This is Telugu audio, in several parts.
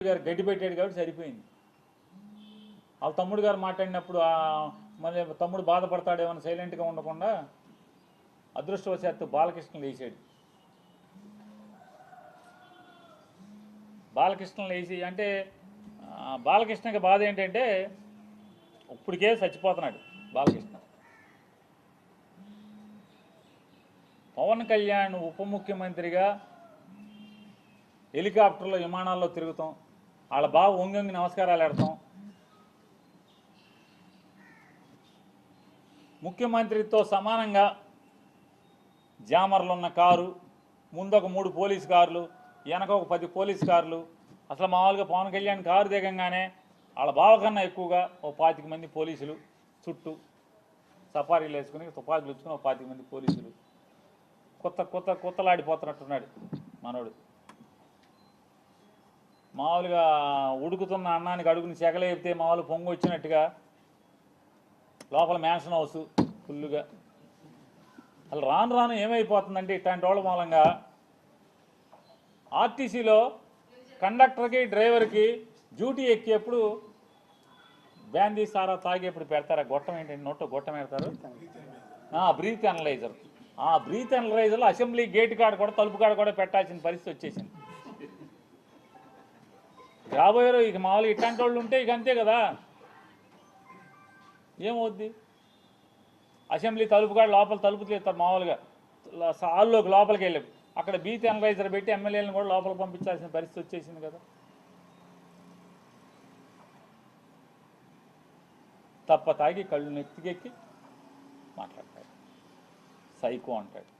గారు గడ్డి పెట్టాడు కాబట్టి సరిపోయింది. వాళ్ళ తమ్ముడు గారు మాట్లాడినప్పుడు మళ్ళీ తమ్ముడు బాధపడతాడేమో సైలెంట్గా ఉండకుండా అదృష్టవశాత్తు బాలకృష్ణ లేచాడు. బాలకృష్ణ లేచి అంటే బాలకృష్ణకి బాధ ఏంటంటే ఇప్పటికే చచ్చిపోతున్నాడు బాలకృష్ణ. పవన్ కళ్యాణ్ ఉప ముఖ్యమంత్రిగా హెలికాప్టర్లో విమానాల్లో తిరుగుతాం, వాళ్ళ బావ వంగి నమస్కారాలు పెడతాం, ముఖ్యమంత్రితో సమానంగా జామర్లు ఉన్న కారు, ముందు ఒక 3 పోలీస్ కార్లు, వెనక ఒక 10 పోలీస్ కార్లు. అసలు మామూలుగా పవన్ కళ్యాణ్ కారు దిగంగానే వాళ్ళ బావ కన్నా ఎక్కువగా ఓ 25 మంది పోలీసులు చుట్టూ సఫారీలు వేసుకుని తుపాకులు ఇచ్చుకుని ఓ 25 మంది పోలీసులు. కొత్తలాడిపోతున్నట్టున్నాడు మనోడు. మామూలుగా ఉడుకుతున్న అన్నానికి అడుగుని సెగలేపితే మామూలు పొంగు వచ్చినట్టుగా లోపల మ్యాన్షన్ హౌస్ ఫుల్లుగా. అసలు రాను రాను ఏమైపోతుందంటే ఇట్లాంటి వాళ్ళ మూలంగా ఆర్టీసీలో కండక్టర్కి డ్రైవర్కి డ్యూటీ ఎక్కేప్పుడు బ్యాందీ సారా తాగేప్పుడు పెడతారు. గొట్టం ఏంటంటే నోట్లో గొట్టం పెడతారు, బ్రీత్ అనలైజర్. ఆ బ్రీత్ అనలైజర్లో అసెంబ్లీ గేట్ కాడ కూడా తలుపు కాడ కూడా పెట్టాల్సిన పరిస్థితి వచ్చేసింది. రాబోయారు ఇక మామూలుగా ఇట్లాంటి వాళ్ళు ఉంటే ఇక అంతే కదా, ఏమవుద్ది. అసెంబ్లీ తలుపు కాడ లోపల తలుపు తీస్తారు మామూలుగా హాల్లోకి లోపలికి వెళ్ళి అక్కడ బ్రీత్ అనలైజర్ పెట్టి ఎమ్మెల్యేలను కూడా లోపలికి పంపించాల్సిన పరిస్థితి వచ్చేసింది కదా. తప్ప తాగి కళ్ళు నెత్తికెక్కి మాట్లాడతాడు, సైకో అంటాడు.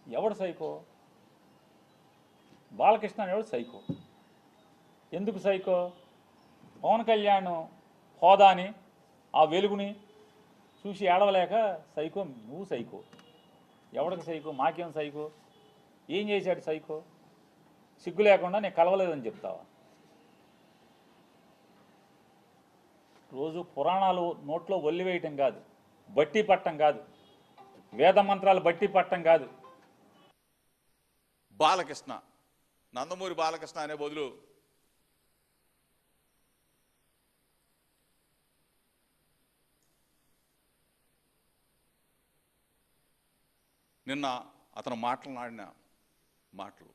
ఎవడు సైకో? బాలకృష్ణ అనేవాడు సైకో. ఎందుకు సైకో? పవన్ కళ్యాణ్ హోదాని ఆ వెలుగుని చూసి ఏడవలేక సైకో. నువ్వు సైకో. ఎవడికి సైకో? మాకేం సైకో? ఏం చేశాడు సైకో? సిగ్గు లేకుండా నేను కలవలేదని చెప్తావా? రోజు పురాణాలు నోట్లో ఒల్లివేయటం కాదు, బట్టి పట్టం కాదు, వేద మంత్రాలు బట్టి పట్టం కాదు. బాలకృష్ణ, నందమూరి బాలకృష్ణ అనే బదులు నిన్న అతను మాట్లాడిన మాటలు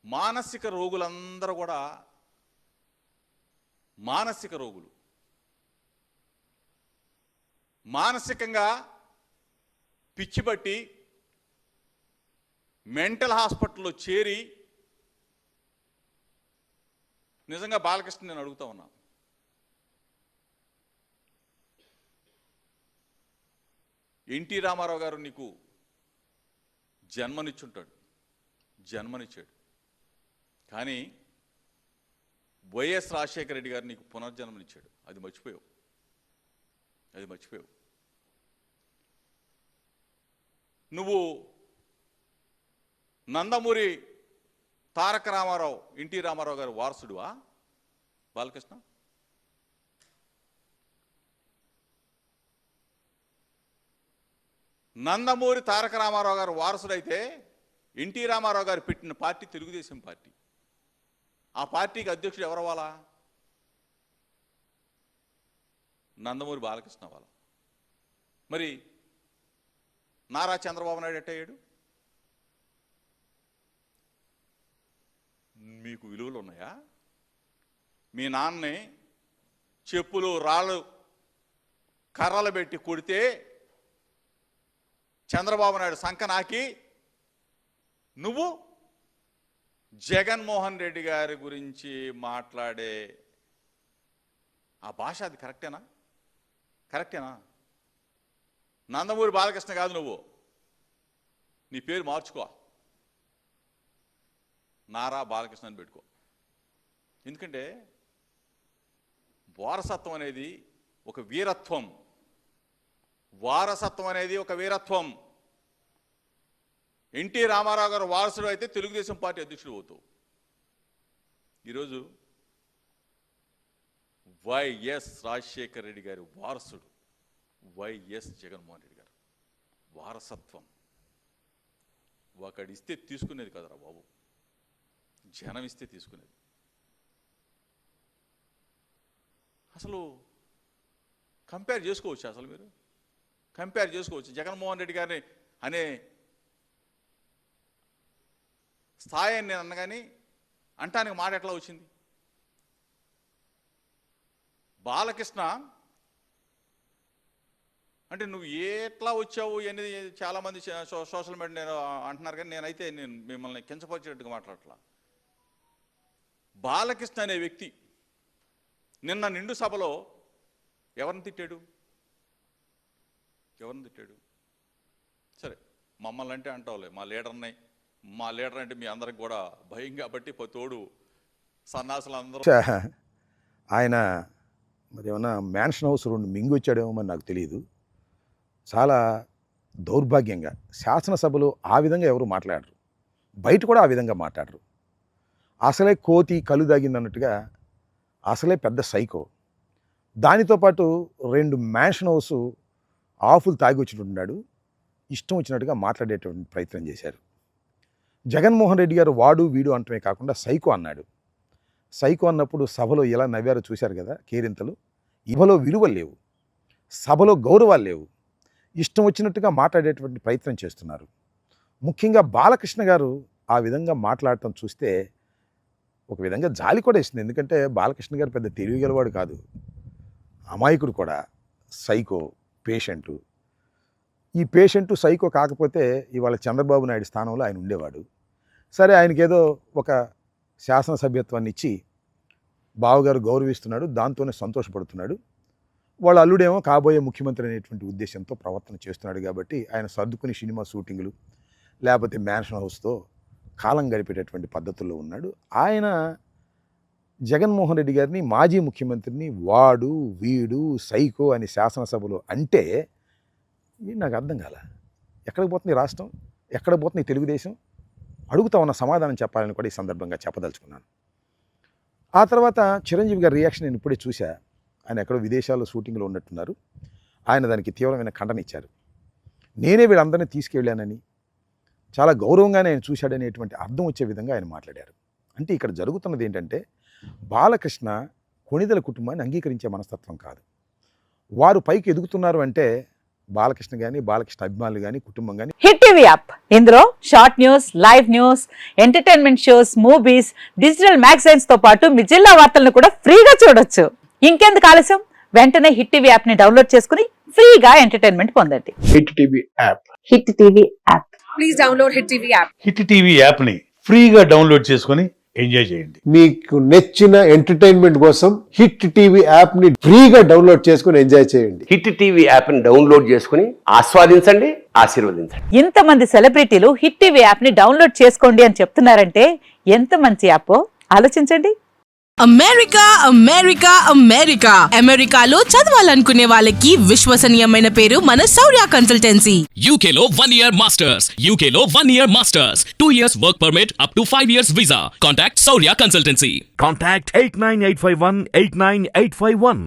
మానసిక రోగులందరూ కూడా మానసిక రోగులు, మానసికంగా పిచ్చిపట్టి మెంటల్ హాస్పిటల్లో చేరి నిజంగా బాలకృష్ణ నేను అడుగుతా ఉన్నా, ఎన్టీ రామారావు గారు నీకు జన్మనిచ్చుంటాడు, జన్మనిచ్చాడు. కానీ వైఎస్ రాజశేఖర రెడ్డి గారు నీకు పునర్జన్మనిచ్చాడు. అది మర్చిపోయావు, అది మర్చిపోయావు. నువ్వు నందమూరి తారక రామారావు, ఎన్టీ రామారావు గారు వారసుడువా బాలకృష్ణ? నందమూరి తారక రామారావు గారు వారసుడైతే ఎన్టీ రామారావు గారు పెట్టిన పార్టీ తెలుగుదేశం పార్టీ. ఆ పార్టీకి అధ్యక్షుడు ఎవరవ్వాలా? నందమూరి బాలకృష్ణ అవ్వాలా. మరి నారా చంద్రబాబు నాయుడు ఎట్టయ్యాడు? మీకు విలువలు ఉన్నాయా? మీ నాన్నని చెప్పులు రాళ్ళు కర్రలు పెట్టి కొడితే చంద్రబాబు నాయుడు సంక నాకి నువ్వు జగన్మోహన్ రెడ్డి గారి గురించి మాట్లాడే ఆ భాష అది కరెక్టేనా? కరెక్టేనా? నందమూరి బాలకృష్ణ కాదు నువ్వు, నీ పేరు మార్చుకో, నారా బాలకృష్ణ అని పెట్టుకో. ఎందుకంటే వారసత్వం అనేది ఒక వీరత్వం, వారసత్వం అనేది ఒక వీరత్వం. ఎన్టీ రామారావు గారు వారసుడు అయితే తెలుగుదేశం పార్టీ అధ్యక్షుడు అవుతావు. ఈరోజు వైఎస్ రాజశేఖర రెడ్డి గారి వారసుడు వైఎస్ జగన్మోహన్ రెడ్డి గారు. వారసత్వం ఒకడిస్తే తీసుకునేది కదరా బాబు. జనం ఇస్తే తీసుకునేది. అసలు కంపేర్ చేసుకోవచ్చు, అసలు మీరు కంపేర్ చేసుకోవచ్చు. జగన్మోహన్ రెడ్డి గారిని అనే స్థాయి అని నేను అన్నగాని అంటానికి మాట ఎట్లా వచ్చింది? బాలకృష్ణ అంటే నువ్వు ఎట్లా వచ్చావు అనేది చాలామంది సోషల్ మీడియా నేను అంటున్నారు, కానీ నేను మిమ్మల్ని కించపరిచేటట్టుగా మాట్లాడట్లా. బాలకృష్ణ అనే వ్యక్తి నిన్న నిండు సభలో ఎవరిని తిట్టాడు? సరే, మమ్మల్ని అంటే అంటావులే, మా లీడర్ అంటే మీ అందరికి కూడా భయం కాబట్టి తోడు సన్నాసులు అందరూ. ఆయన మరి ఏమన్నా మ్యాన్షన్ హౌస్ 2 మింగి వచ్చాడేమో మరి నాకు తెలియదు. చాలా దౌర్భాగ్యంగా శాసనసభలో ఆ విధంగా ఎవరు మాట్లాడరు, బయట కూడా ఆ విధంగా మాట్లాడరు. అసలే కోతి కళ్ళు దాగిందన్నట్టుగా అసలే పెద్ద సైకో. దానితో పాటు 2 మ్యాన్షన్ హౌస్ ఆఫులు తాగి వచ్చినట్టున్నాడు, ఇష్టం వచ్చినట్టుగా మాట్లాడేటువంటి ప్రయత్నం చేశారు. జగన్మోహన్ రెడ్డి గారు వాడు వీడు అంటమే కాకుండా సైకో అన్నాడు. సైకో అన్నప్పుడు సభలో ఎలా నవ్వారో చూశారు కదా, కేరింతలు. ఇవలో విలువలు లేవు, సభలో గౌరవాలు లేవు, ఇష్టం వచ్చినట్టుగా మాట్లాడేటువంటి ప్రయత్నం చేస్తున్నారు. ముఖ్యంగా బాలకృష్ణ గారు ఆ విధంగా మాట్లాడటం చూస్తే ఒక విధంగా జాలి కూడా వేసింది. ఎందుకంటే బాలకృష్ణ గారు పెద్ద తెలివిగలవాడు కాదు, అమాయకుడు కూడా, సైకో పేషెంటు. ఈ పేషెంటు సైకో కాకపోతే ఇవాళ చంద్రబాబు నాయుడు స్థానంలో ఆయన ఉండేవాడు. సరే, ఆయనకేదో ఒక శాసనసభ్యత్వాన్ని ఇచ్చి బావగారు గౌరవిస్తున్నాడు, దాంతోనే సంతోషపడుతున్నాడు. వాళ్ళ అల్లుడేమో కాబోయే ముఖ్యమంత్రి అనేటువంటి ఉద్దేశంతో ప్రవర్తన చేస్తున్నాడు కాబట్టి ఆయన సర్దుకుని సినిమా షూటింగులు లేకపోతే మ్యాన్షన్ హౌస్తో కాలం గడిపేటటువంటి పద్ధతుల్లో ఉన్నాడు. ఆయన జగన్మోహన్ రెడ్డి గారిని, మాజీ ముఖ్యమంత్రిని వాడు వీడు సైకో అని శాసనసభలో అంటే నాకు అర్థం కాల. ఎక్కడికి పోతుంది రాష్ట్రం, ఎక్కడ పోతుంది తెలుగుదేశం? అడుగుతా ఉన్న సమాధానం చెప్పాలని కూడా ఈ సందర్భంగా చెప్పదలుచుకున్నాను. ఆ తర్వాత చిరంజీవి గారి రియాక్షన్ నేను ఇప్పుడే చూశా. ఆయన ఎక్కడో విదేశాల్లో షూటింగ్లో ఉన్నట్టున్నారు. ఆయన దానికి తీవ్రమైన ఖండన ఇచ్చారు. నేనే వీళ్ళందరినీ తీసుకెళ్ళానని, చాలా గౌరవంగానే ఆయన చూశాడనేటువంటి అర్థం వచ్చే విధంగా ఆయన మాట్లాడారు. అంటే ఇక్కడ జరుగుతున్నది ఏంటంటే, బాలకృష్ణ కొణిదెల కుటుంబాన్ని అంగీకరించే మనస్తత్వం కాదు. వారు పైకి ఎదుగుతున్నారు అంటే బాలకృష్ణ కానీ, బాలకృష్ణ అభిమానులు కానీ, కుటుంబం కానీ. హిట్ టీవీ యాప్, ఇందులో short news, live news, entertainment shows, movies, digital magazines తో పాటు మీ జిల్లా వార్తలను కూడా ఫ్రీగా చూడొచ్చు. ఇంకెందుకు ఆలస్యం, వెంటనే హిట్ టీవీ యాప్ ని డౌన్లోడ్ చేసుకుని ఫ్రీగా ఎంటర్టైన్మెంట్ పొందండి. Hit TV app. Hit TV app. Please download hit TV app. Hit TV app ని ఫ్రీగా డౌన్లోడ్ చేసుకొని ఎంజాయ్ చేయండి. మీకు నచ్చిన ఎంటర్టైన్మెంట్ కోసం హిట్ టీవీ యాప్ ని ఫ్రీగా డౌన్లోడ్ చేసుకొని ఎంజాయ్ చేయండి. హిట్ టీవీ యాప్ ని డౌన్లోడ్ చేసుకుని ఆస్వాదించండి, ఆశీర్వదించండి. ఇంతమంది సెలబ్రిటీలు హిట్ టీవీ యాప్ ని డౌన్లోడ్ చేసుకోండి అని చెప్తున్నారంటే ఎంత మంచి యాప్ ఆలోచించండి. అమెరికా అమెరికాలో చదవాలనుకునే వాళ్ళకి విశ్వసనీయమైన పేరు మన శౌర్య కన్సల్టెన్సీ. UK లో 1 year masters, 2 years work permit up to 5 years visa. Contact Saurya Consultancy. Contact 89851 89851.